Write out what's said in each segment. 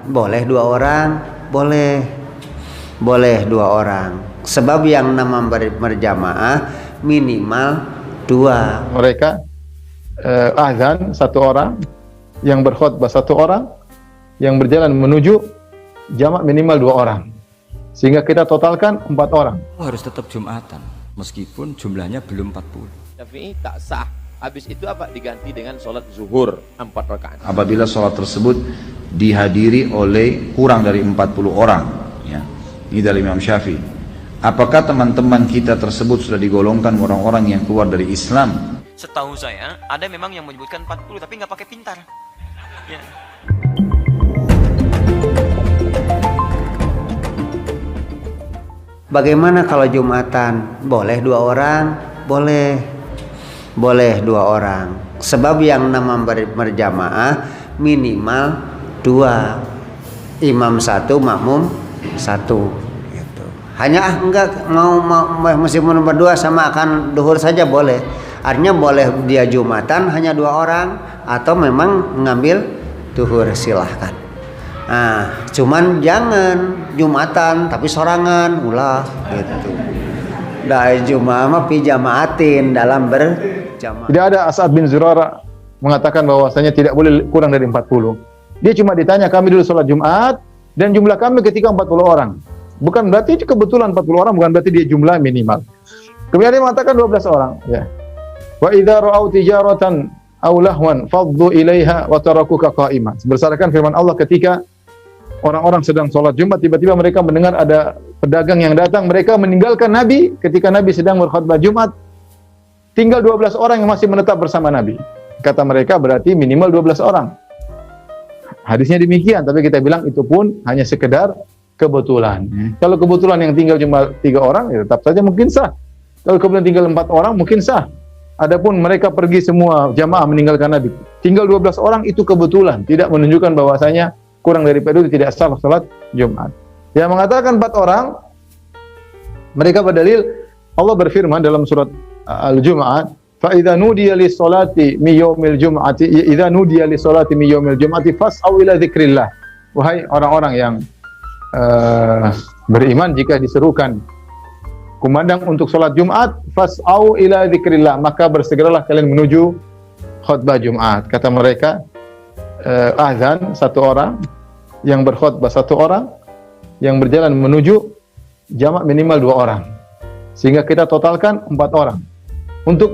Boleh dua orang, boleh dua orang. Sebab yang nama berjamaah minimal dua. Mereka azan satu orang, yang berkhutbah satu orang, yang berjalan menuju jamak minimal dua orang. Sehingga kita totalkan 4 orang. Harus tetap Jumatan meskipun jumlahnya belum 40. Tapi tak sah. Habis itu apa? Diganti dengan sholat zuhur 4 rakaat. Apabila sholat tersebut dihadiri oleh kurang dari 40 orang, ya. Ini dari Imam Syafi'i. Apakah teman-teman kita tersebut sudah digolongkan orang-orang yang keluar dari Islam? Setahu saya ada memang yang menyebutkan 40 tapi nggak pakai pintar. Ya. Bagaimana kalau Jumatan? Boleh dua orang, boleh dua orang. Sebab yang nama berjamaah minimal dua, imam satu, makmum satu. Gitu. Hanya enggak mau meskipun berdua sama akan duhur saja boleh. Artinya boleh dia Jumatan hanya dua orang atau memang mengambil duhur, silahkan. Nah, cuman jangan Jumatan tapi sorangan ulah gitu. Dah Jumat mah pijamaatin dalam berjamaah. Tidak ada As'ad bin Zurarah mengatakan bahwasanya tidak boleh kurang dari 40. Dia cuma ditanya, kami dulu sholat Jumat dan jumlah kami ketika 40 orang. Bukan berarti itu kebetulan 40 orang, bukan berarti dia jumlah minimal. Kemudian dia mengatakan 12 orang, ya. Wa idza ra'au tijaratan aw lahwan faddu ilaiha wa tarakuka qa'ima. Berdasarkan firman Allah, ketika orang-orang sedang sholat Jumat, tiba-tiba mereka mendengar ada pedagang yang datang, mereka meninggalkan Nabi ketika Nabi sedang berkhutbah Jumat. Tinggal 12 orang yang masih menetap bersama Nabi. Kata mereka berarti minimal 12 orang. Hadisnya demikian, tapi kita bilang itu pun hanya sekedar kebetulan. Kalau kebetulan yang tinggal cuma 3 orang, ya tetap saja mungkin sah. Kalau kemudian tinggal 4 orang, mungkin sah. Adapun mereka pergi semua jamaah meninggalkan Nabi, tinggal 12 orang, itu kebetulan, tidak menunjukkan bahwasanya kurang daripada itu tidak sah salat Jumat. Yang mengatakan 4 orang, mereka berdalil Allah berfirman dalam surat Al-Jumu'ah, fa idza nudiya lis-salati min yaumil jum'ati idza nudiya lis-salati min yaumil jum'ati fas'au ila dzikrillah. Wahai orang-orang yang beriman, jika diserukan kumandang untuk salat Jumat, fas'au ila dzikrillah, maka bersegeralah kalian menuju khutbah Jumat. Kata mereka, azan satu orang, yang berkhutbah satu orang, yang berjalan menuju jamak minimal 2 orang. Sehingga kita totalkan 4 orang. Untuk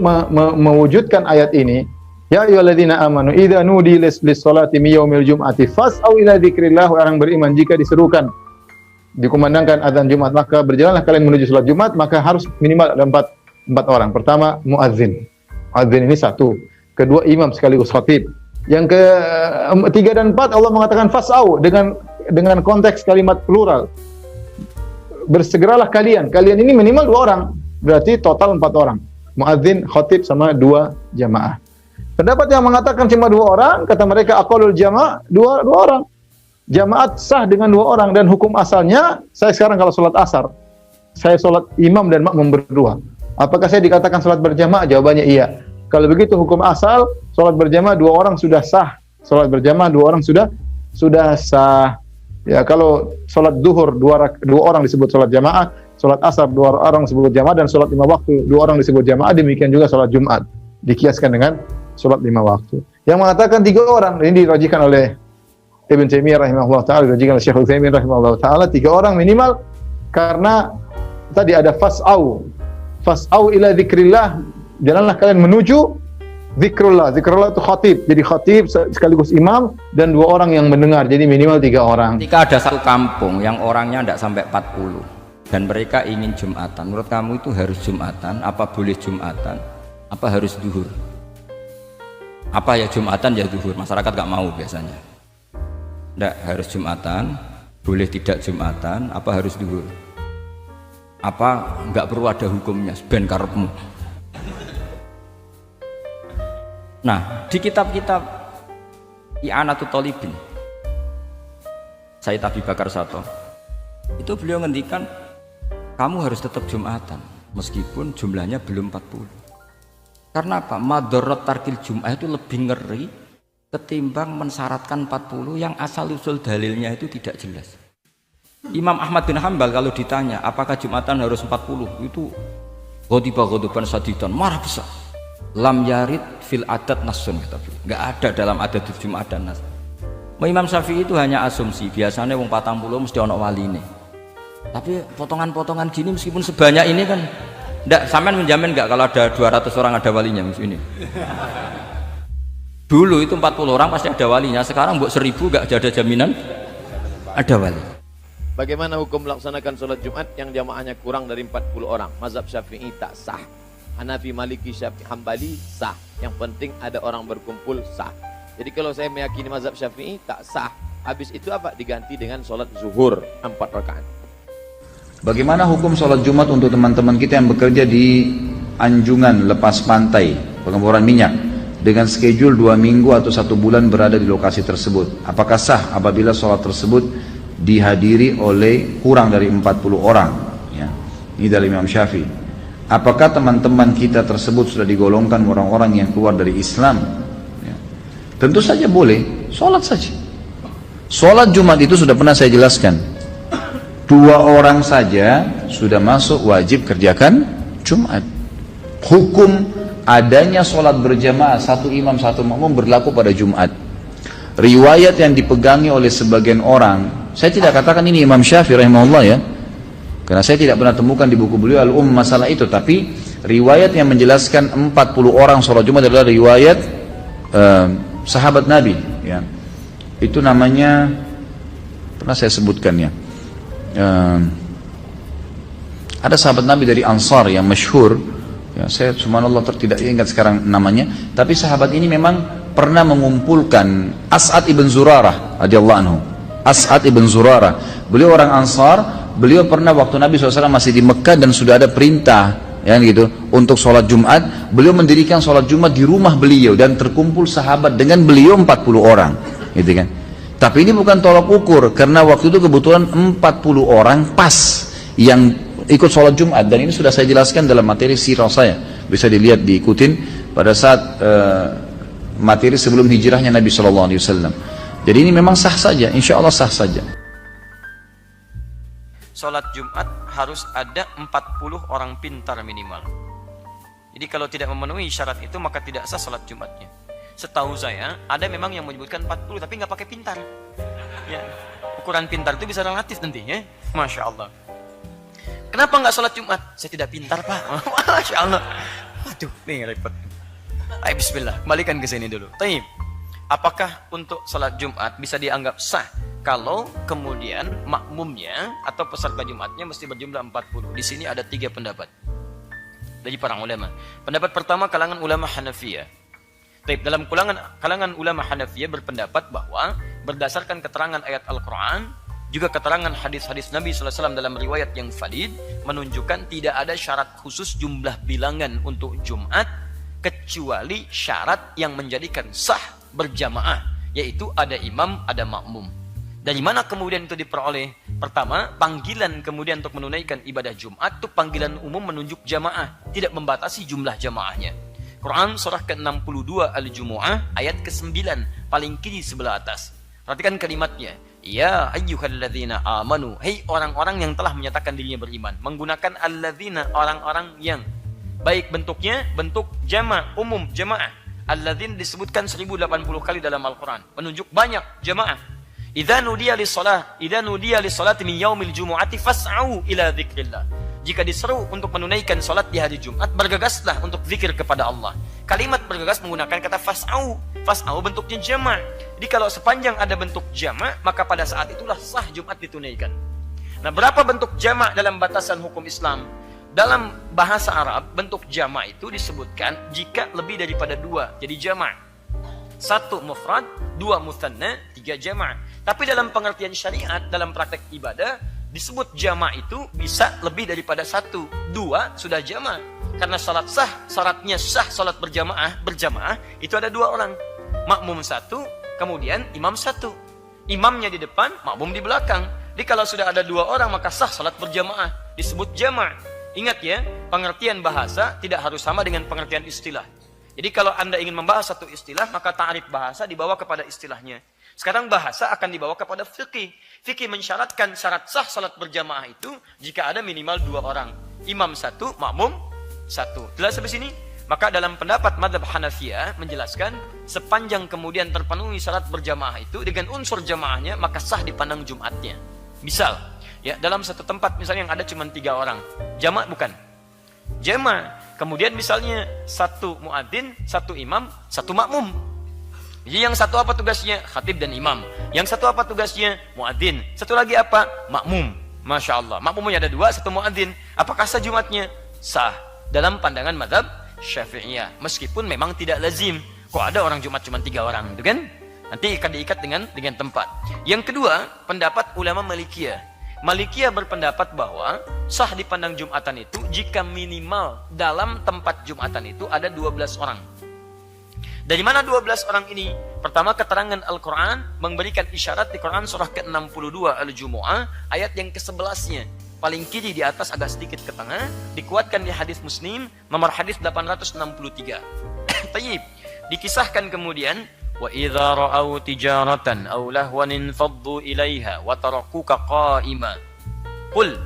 mewujudkan ayat ini, ya ayyuhalladzina amanu idza nudiya lis-salati min yaumil jum'ati fas'au ila dzikrillah, orang beriman, jika diserukan dikumandangkan azan Jumat, maka berjalanlah kalian menuju salat Jumat, maka harus minimal ada 4 orang. Pertama, muadzin. Muadzin ini satu. Kedua, imam sekaligus khatib. Yang ketiga dan 4 Allah mengatakan fas'au dengan konteks kalimat plural. Bersegeralah kalian. Kalian ini minimal 2 orang. Berarti total 4 orang. Muadzin, khatib sama 2 jamaah. Pendapat yang mengatakan cuma 2 orang, kata mereka aqallul jamaah 2 orang. Jamaat sah dengan 2 orang, dan hukum asalnya saya sekarang kalau sholat asar, saya sholat imam dan makmum berdua. Apakah saya dikatakan sholat berjamaah? Jawabannya iya. Kalau begitu hukum asal sholat berjamaah 2 orang sudah sah. Sholat berjamaah 2 orang sudah sah. Ya, kalau sholat duhur 2 orang disebut sholat jamaah, sholat asar 2 orang disebut jamaah, dan sholat 5 waktu 2 orang disebut jamaah. Demikian juga sholat Jumat dikiaskan dengan sholat 5 waktu. Yang mengatakan 3 orang, ini dirajikan oleh Ibn Taimiyah rahimahullah ta'ala, dirajikan oleh Syekh Utsaimin rahimahullah ta'ala, 3 orang minimal, karena tadi ada fas'au ila dzikrillah, jalanlah kalian menuju zikrullah. Zikrullah itu khatib, jadi khatib sekaligus imam, dan 2 orang yang mendengar, jadi minimal 3 orang. Ketika ada satu kampung yang orangnya tidak sampai 40 dan mereka ingin Jumatan, menurut kamu itu harus Jumatan? Apa boleh Jumatan? Apa harus duhur? Apa ya Jumatan ya duhur? Masyarakat gak mau biasanya. Tidak, harus Jumatan. Boleh tidak Jumatan? Apa harus duhur? Apa nggak perlu ada hukumnya? Ben karepmu. Nah, di kitab-kitab I'anatul Thalibin, Sayyid Abi Bakar Sato, itu beliau ngendikan kamu harus tetap Jumatan meskipun jumlahnya belum 40. Karena apa? Madharat tarkil Jum'ah itu lebih ngeri ketimbang mensyaratkan 40 yang asal usul dalilnya itu tidak jelas. Imam Ahmad bin Hambal kalau ditanya apakah Jumatan harus 40, itu ghadiban sadidan, marah besar. Lam yarid fil adat nasun, kata beliau. Enggak ada dalam adat Jumat dan nas. Imam Syafi'i itu hanya asumsi, biasanya wong 40 mesti ono waline. Tapi potongan-potongan gini meskipun sebanyak ini kan enggak, sampean menjamin enggak kalau ada 200 orang ada walinya ini? Dulu itu 40 orang pasti ada walinya, sekarang buat 1000 gak ada jaminan ada wali. Bagaimana hukum melaksanakan sholat Jumat yang jamaahnya kurang dari 40 orang? Mazhab Syafi'i tak sah. Hanafi, Maliki, Syafi'i, Hambali sah. Yang penting ada orang berkumpul sah. Jadi kalau saya meyakini mazhab Syafi'i tak sah. Habis itu apa? Diganti dengan sholat zuhur 4 rakaat. Bagaimana hukum sholat Jumat untuk teman-teman kita yang bekerja di anjungan lepas pantai, pengeboran minyak, dengan schedule 2 minggu atau 1 bulan berada di lokasi tersebut? Apakah sah apabila sholat tersebut dihadiri oleh kurang dari 40 orang? Ya. Ini dari Imam Syafi'i. Apakah teman-teman kita tersebut sudah digolongkan orang-orang yang keluar dari Islam? Ya. Tentu saja boleh, sholat saja. Sholat Jumat itu sudah pernah saya jelaskan. 2 orang saja sudah masuk wajib kerjakan Jumat. Hukum adanya sholat berjamaah 1 imam 1 makmum berlaku pada Jumat. Riwayat yang dipegangi oleh sebagian orang, saya tidak katakan ini Imam Syafi'i rahimahullah ya, karena saya tidak pernah temukan di buku beliau masalah itu, tapi riwayat yang menjelaskan 40 orang sholat Jumat adalah riwayat sahabat Nabi ya. Itu namanya pernah saya sebutkan ya. Ada sahabat Nabi dari Ansar yang masyhur ya, saya subhanallah tidak ingat sekarang namanya, tapi sahabat ini memang pernah mengumpulkan As'ad ibn Zurarah radhiyallahu anhu. As'ad ibn Zurarah, beliau orang Ansar, beliau pernah waktu Nabi SAW masih di Mekah dan sudah ada perintah ya gitu untuk sholat Jumat, beliau mendirikan sholat Jumat di rumah beliau dan terkumpul sahabat dengan beliau 40 orang gitu kan. Tapi ini bukan tolak ukur, karena waktu itu kebetulan 40 orang pas yang ikut sholat Jumat, dan ini sudah saya jelaskan dalam materi sirah saya, bisa dilihat, diikutin pada saat materi sebelum hijrahnya Nabi SAW. Jadi ini memang sah saja, insya Allah sah saja. Sholat Jumat harus ada 40 orang pintar minimal. Jadi kalau tidak memenuhi syarat itu maka tidak sah sholat Jumatnya. Setahu saya ada memang yang menyebutkan 40 tapi nggak pakai pintar ya. Ukuran pintar itu bisa relatif nanti ya. Masya Allah. Kenapa nggak sholat Jumat? Saya tidak pintar pak. Masya Allah. Waduh, ini repot. Ayo bismillah, kembalikan ke sini dulu. Taib. Apakah untuk sholat Jumat bisa dianggap sah kalau kemudian makmumnya atau peserta Jumatnya mesti berjumlah 40? Di sini ada 3 pendapat dari para ulama. Pendapat pertama kalangan ulama Hanafiyah. Dalam kalangan ulama Hanafiyah berpendapat bahwa berdasarkan keterangan ayat Al-Quran, juga keterangan hadis-hadis Nabi SAW dalam riwayat yang valid, menunjukkan tidak ada syarat khusus jumlah bilangan untuk Jumat, kecuali syarat yang menjadikan sah berjamaah, yaitu ada imam, ada makmum. Dari mana kemudian itu diperoleh? Pertama, panggilan kemudian untuk menunaikan ibadah Jumat itu panggilan umum menunjuk jamaah, tidak membatasi jumlah jamaahnya. Quran surah ke-62 Al-Jumu'ah ayat ke-9 paling kiri sebelah atas. Perhatikan kalimatnya. Ya ayyuhalladzina amanu, hei orang-orang yang telah menyatakan dirinya beriman. Menggunakan alladzina, orang-orang yang. Baik bentuknya, bentuk jama' umum, jamaah. Alladzin disebutkan 1080 kali dalam Al-Quran, menunjuk banyak jamaah. Idza nudiya lis-salati min yaumil jumu'ati fas'au ila dzikrillah. Jika diseru untuk menunaikan salat di hari Jumat, bergegaslah untuk zikir kepada Allah. Kalimat bergegas menggunakan kata fas'au. Fas'au bentuknya jama'. Jadi kalau sepanjang ada bentuk jama', maka pada saat itulah sah Jumat ditunaikan. Nah, berapa bentuk jama' dalam batasan hukum Islam? Dalam bahasa Arab, bentuk jama' itu disebutkan jika lebih daripada 2, jadi jama'. 1 mufrad, 2 mutsanna, 3 jama'. Tapi dalam pengertian syariat, dalam praktek ibadah, disebut jama' itu bisa lebih daripada 1, 2 sudah jama'. Karena salat sah, syaratnya sah salat berjamaah itu ada 2 orang. Makmum 1, kemudian imam 1. Imamnya di depan, makmum di belakang. Jadi kalau sudah ada 2 orang maka sah salat berjamaah, disebut jama'. Ingat ya, pengertian bahasa tidak harus sama dengan pengertian istilah. Jadi kalau Anda ingin membahas satu istilah, maka ta'rif bahasa dibawa kepada istilahnya. Sekarang bahasa akan dibawa kepada fikih. Fikih mensyaratkan syarat sah salat berjamaah itu jika ada minimal 2 orang. Imam 1, makmum 1. Jelas sampai sini? Maka dalam pendapat mazhab Hanafiyah menjelaskan sepanjang kemudian terpenuhi syarat berjamaah itu dengan unsur jamaahnya, maka sah dipandang Jumatnya. Misal, ya dalam satu tempat misalnya yang ada cuma 3 orang, jamaah bukan? Jamaah. Kemudian misalnya 1 muadzin, 1 imam, 1 makmum. Jadi yang satu apa tugasnya? Khatib dan imam. Yang satu apa tugasnya? Muadzin. Satu lagi apa? Makmum. Masya Allah. Makmumnya ada 2, 1 muadzin. Apakah sah Jumatnya? Sah. Dalam pandangan mazhab Syafi'iyah. Meskipun memang tidak lazim. Kok ada orang Jumat cuma 3 orang, gitu kan? Nanti akan diikat dengan tempat. Yang kedua, pendapat ulama Malikiyah. Malikiyah berpendapat bahwa sah dipandang Jumatan itu jika minimal dalam tempat Jumatan itu ada 12 orang. Dari mana 12 orang ini? Pertama, keterangan Al-Quran memberikan isyarat di Quran surah ke-62 Al-Jumu'ah ayat yang ke-11-nya. Paling kiri di atas agak sedikit ke tengah, dikuatkan di hadis Muslim nomor hadis 863. Tayyib. Dikisahkan kemudian, wa idza ra'au tijaratan aw lahwan infaddu ilaiha wa tarakuka qa'ima. Qul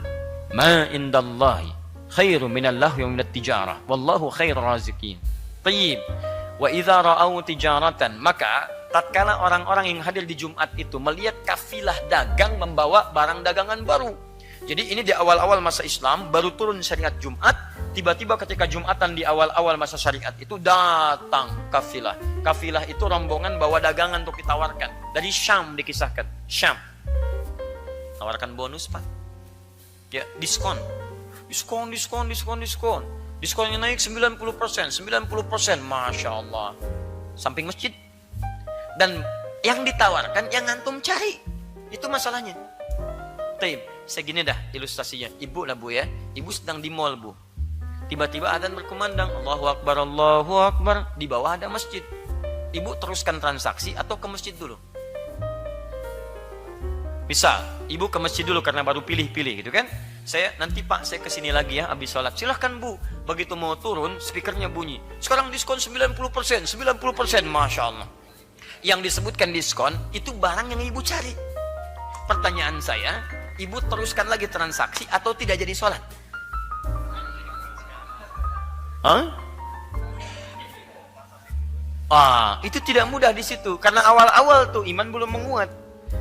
ma indallahi khairu minal lahwi wa minat tijarah wallahu khairur raziqin. Tayyib. Wa idza ra'au tijaratan, maka tatkala orang-orang yang hadir di Jumat itu melihat kafilah dagang membawa barang dagangan baru. Jadi ini di awal-awal masa Islam, baru turun syariat Jumat. Tiba-tiba ketika Jumatan di awal-awal masa syariat itu datang kafilah. Kafilah itu rombongan bawa dagangan untuk ditawarkan. Dari Syam dikisahkan. Syam. Tawarkan bonus, Pak. Ya, diskon. Diskon. Diskonnya naik 90%. Masya Allah. Samping masjid. Dan yang ditawarkan yang antum cari. Itu masalahnya. Taib. Segini dah ilustrasinya. Ibu lah Bu ya. Ibu sedang di mall Bu. Tiba-tiba adzan berkumandang. Allahu Akbar, Allahu Akbar. Di bawah ada masjid. Ibu teruskan transaksi atau ke masjid dulu? Misal, ibu ke masjid dulu karena baru pilih-pilih gitu kan. Nanti Pak saya kesini lagi ya habis sholat. Silahkan Bu. Begitu mau turun, speakernya bunyi. Sekarang diskon 90%. Masya Allah. Yang disebutkan diskon, itu barang yang ibu cari. Pertanyaan saya, ibu teruskan lagi transaksi atau tidak jadi sholat? Itu tidak mudah di situ karena awal-awal tuh iman belum menguat.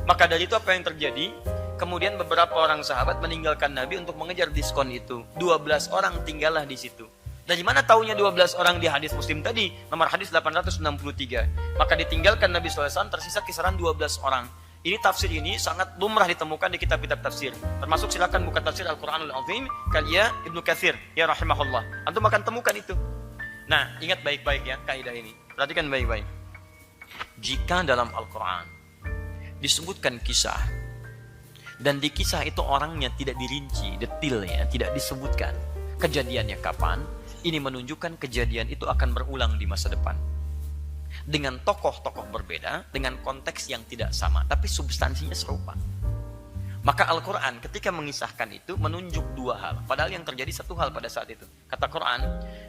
Maka dari itu apa yang terjadi? Kemudian beberapa orang sahabat meninggalkan Nabi untuk mengejar diskon itu. 12 orang tinggallah di situ. Dari mana taunya 12 orang di hadis Muslim tadi? Nomor hadis 863. Maka ditinggalkan Nabi SAW, tersisa kisaran 12 orang. Ini tafsir ini sangat lumrah ditemukan di kitab-kitab tafsir. Termasuk silakan buka tafsir Al-Quranul Azim karya Ibnu Katsir ya rahimahullah. Antum akan temukan itu. Nah, ingat baik-baik ya kaidah ini. Perhatikan baik-baik. Jika dalam Al-Quran disebutkan kisah dan di kisah itu orangnya tidak dirinci detailnya, tidak disebutkan kejadiannya kapan, ini menunjukkan kejadian itu akan berulang di masa depan. Dengan tokoh-tokoh berbeda, dengan konteks yang tidak sama, tapi substansinya serupa. Maka Al-Quran ketika mengisahkan itu menunjuk 2 hal, padahal yang terjadi 1 hal pada saat itu. Kata Quran,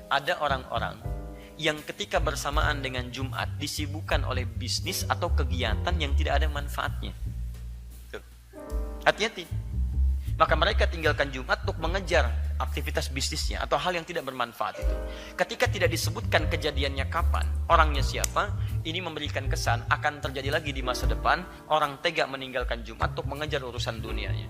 ada orang-orang yang ketika bersamaan dengan Jumat disibukkan oleh bisnis atau kegiatan yang tidak ada manfaatnya. Tuh. Hati-hati. Maka mereka tinggalkan Jumat untuk mengejar aktivitas bisnisnya atau hal yang tidak bermanfaat itu. Ketika tidak disebutkan kejadiannya kapan, orangnya siapa, ini memberikan kesan akan terjadi lagi di masa depan orang tega meninggalkan Jumat untuk mengejar urusan dunianya.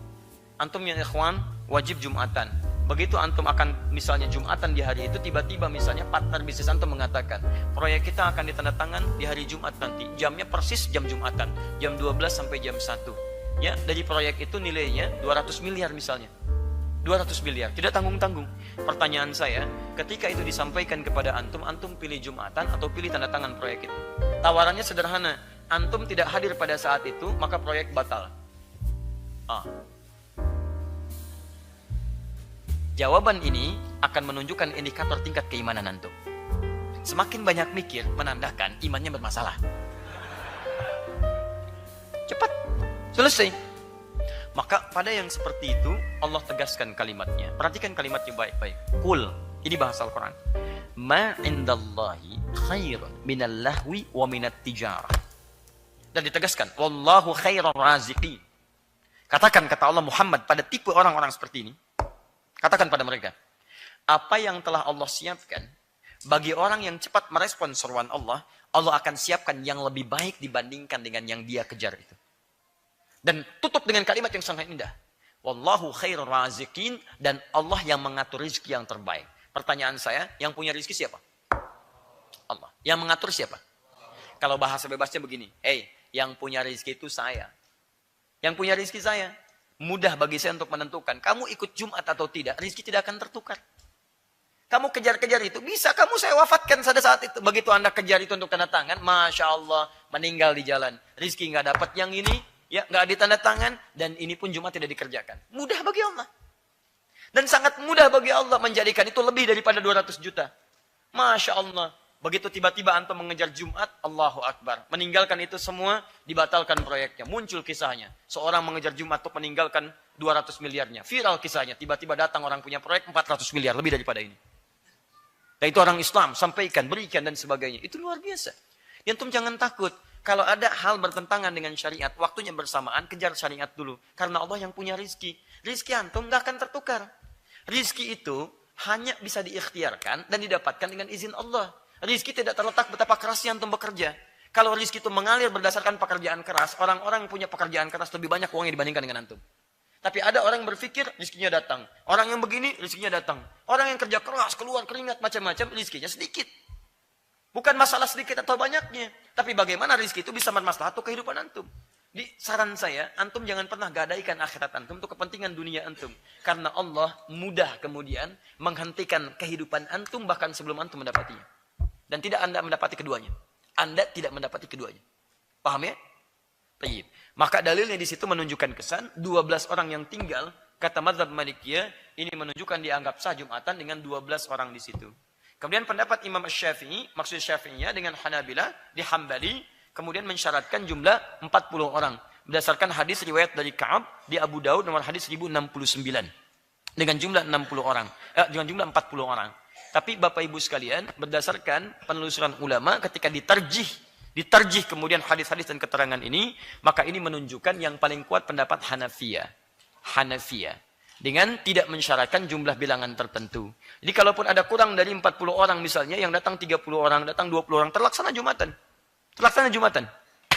Antum yang ikhwan wajib Jumatan. Begitu antum akan misalnya Jumatan di hari itu, tiba-tiba misalnya partner bisnis antum mengatakan proyek kita akan ditandatangan di hari Jumat nanti, jamnya persis jam Jumatan, jam 12 sampai jam 1. Ya, dari proyek itu nilainya 200 miliar misalnya. 200 miliar, tidak tanggung-tanggung. Pertanyaan saya, ketika itu disampaikan kepada antum, antum pilih Jumatan atau pilih tanda tangan proyek itu? Tawarannya sederhana, antum tidak hadir pada saat itu, maka proyek batal. Jawaban ini akan menunjukkan indikator tingkat keimanan antum. Semakin banyak mikir, menandakan imannya bermasalah. Cepat, selesai. Maka pada yang seperti itu Allah tegaskan kalimatnya. Perhatikan kalimatnya baik-baik. Qul, ini bahasa Al-Quran. Ma indallahi khair minal lahwi wa minat tijarah. Dan ditegaskan, wallahu khairar raziqin. Katakan, kata Allah Muhammad pada tipe orang-orang seperti ini, katakan pada mereka, apa yang telah Allah siapkan bagi orang yang cepat merespon seruan Allah, Allah akan siapkan yang lebih baik dibandingkan dengan yang dia kejar itu. Dan tutup dengan kalimat yang sangat indah. Wallahu khairur raziqin, dan Allah yang mengatur rezeki yang terbaik. Pertanyaan saya, yang punya rezeki siapa? Allah. Yang mengatur siapa? Kalau bahasa bebasnya begini, yang punya rezeki itu saya. Yang punya rezeki saya. Mudah bagi saya untuk menentukan, kamu ikut Jumat atau tidak, rezeki tidak akan tertukar. Kamu kejar-kejar itu, bisa kamu saya wafatkan pada saat itu. Begitu Anda kejar itu untuk tanda tangan, Masya Allah, meninggal di jalan. Rezeki nggak dapat yang ini, ya nggak ditanda tangan, dan ini pun Jumat tidak dikerjakan. Mudah bagi Allah. Dan sangat mudah bagi Allah menjadikan itu lebih daripada 200 juta. Masya Allah. Begitu tiba-tiba antum mengejar Jumat, Allahu Akbar. Meninggalkan itu semua, dibatalkan proyeknya. Muncul kisahnya. Seorang mengejar Jumat untuk meninggalkan 200 miliarnya. Viral kisahnya. Tiba-tiba datang orang punya proyek 400 miliar. Lebih daripada ini. Dan itu orang Islam. Sampaikan, berikan, dan sebagainya. Itu luar biasa. Antum jangan takut. Kalau ada hal bertentangan dengan syariat, waktunya bersamaan, kejar syariat dulu. Karena Allah yang punya rizki. Rizki antum gak akan tertukar. Rizki itu hanya bisa diikhtiarkan dan didapatkan dengan izin Allah. Rizki tidak terletak betapa kerasnya antum bekerja. Kalau rizki itu mengalir berdasarkan pekerjaan keras, orang-orang yang punya pekerjaan keras lebih banyak uangnya dibandingkan dengan antum. Tapi ada orang yang berpikir rizkinya datang. Orang yang begini rizkinya datang. Orang yang kerja keras, keluar keringat macam-macam, rizkinya sedikit. Bukan masalah sedikit atau banyaknya. Tapi bagaimana rizki itu bisa bermaslahat untuk kehidupan antum. Di saran saya, antum jangan pernah gadaikan akhirat antum untuk kepentingan dunia antum. Karena Allah mudah kemudian menghentikan kehidupan antum bahkan sebelum antum mendapatinya. Dan tidak Anda mendapati keduanya. Anda tidak mendapati keduanya. Paham ya? Baik. Maka dalilnya di situ menunjukkan kesan 12 orang yang tinggal, kata mazhab Malikiyah, ini menunjukkan dianggap sah Jumatan dengan 12 orang di situ. Kemudian pendapat Imam Syafi'i, maksud Syafi'iyah dengan Hanabilah di Hambali, kemudian mensyaratkan jumlah 40 orang. Berdasarkan hadis riwayat dari Ka'ab di Abu Daud nomor hadis 1069. Dengan jumlah 60 orang. Dengan jumlah 40 orang. Tapi Bapak Ibu sekalian, berdasarkan penelusuran ulama ketika diterjih kemudian hadis-hadis dan keterangan ini, maka ini menunjukkan yang paling kuat pendapat Hanafiyah. Dengan tidak mensyaratkan jumlah bilangan tertentu. Jadi kalaupun ada kurang dari 40 orang misalnya, yang datang 30 orang, datang 20 orang, terlaksana Jumatan.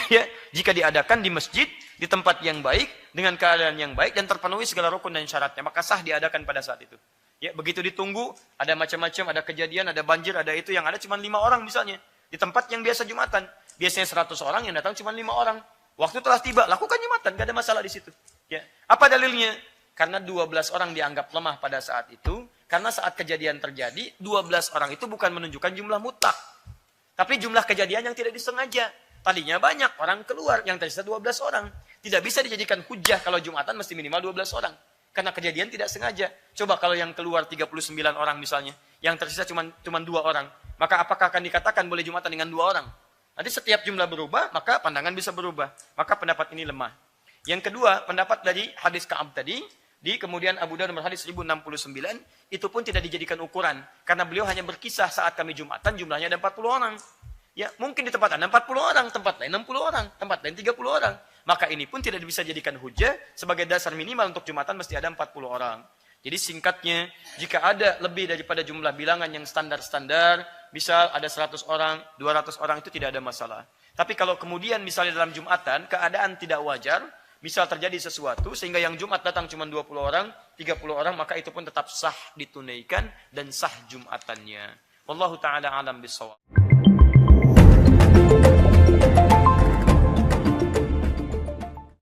Ya, jika diadakan di masjid, di tempat yang baik, dengan keadaan yang baik, dan terpenuhi segala rukun dan syaratnya, maka sah diadakan pada saat itu. Ya, begitu ditunggu, ada macam-macam, ada kejadian, ada banjir, ada itu, yang ada cuma 5 orang misalnya. Di tempat yang biasa Jumatan. Biasanya 100 orang, yang datang cuma 5 orang. Waktu telah tiba, lakukan Jumatan, gak ada masalah di situ. Ya. Apa dalilnya? Karena 12 orang dianggap lemah pada saat itu. Karena saat kejadian terjadi, 12 orang itu bukan menunjukkan jumlah mutlak. Tapi jumlah kejadian yang tidak disengaja. Tadinya banyak, orang keluar, yang tersisa 12 orang. Tidak bisa dijadikan hujah kalau Jumatan mesti minimal 12 orang. Karena kejadian tidak sengaja. Coba kalau yang keluar 39 orang misalnya, yang tersisa cuma 2 orang, maka apakah akan dikatakan boleh Jumatan dengan 2 orang? Nanti setiap jumlah berubah, maka pandangan bisa berubah. Maka pendapat ini lemah. Yang kedua, pendapat dari hadis Ka'ab tadi, di kemudian Abu Daud nomor hadis 1069, itu pun tidak dijadikan ukuran. Karena beliau hanya berkisah saat kami Jumatan, jumlahnya ada 40 orang. Ya, mungkin di tempat Anda 40 orang, tempat lain 60 orang, tempat lain 30 orang. Maka ini pun tidak bisa dijadikan hujah sebagai dasar minimal untuk Jumatan mesti ada 40 orang. Jadi singkatnya, jika ada lebih daripada jumlah bilangan yang standar-standar, misal ada 100 orang, 200 orang itu tidak ada masalah. Tapi kalau kemudian misalnya dalam Jumatan, keadaan tidak wajar, misal terjadi sesuatu sehingga yang Jumat datang cuma 20 orang, 30 orang, maka itu pun tetap sah ditunaikan dan sah Jumatannya. Wallahu ta'ala alam bisawab.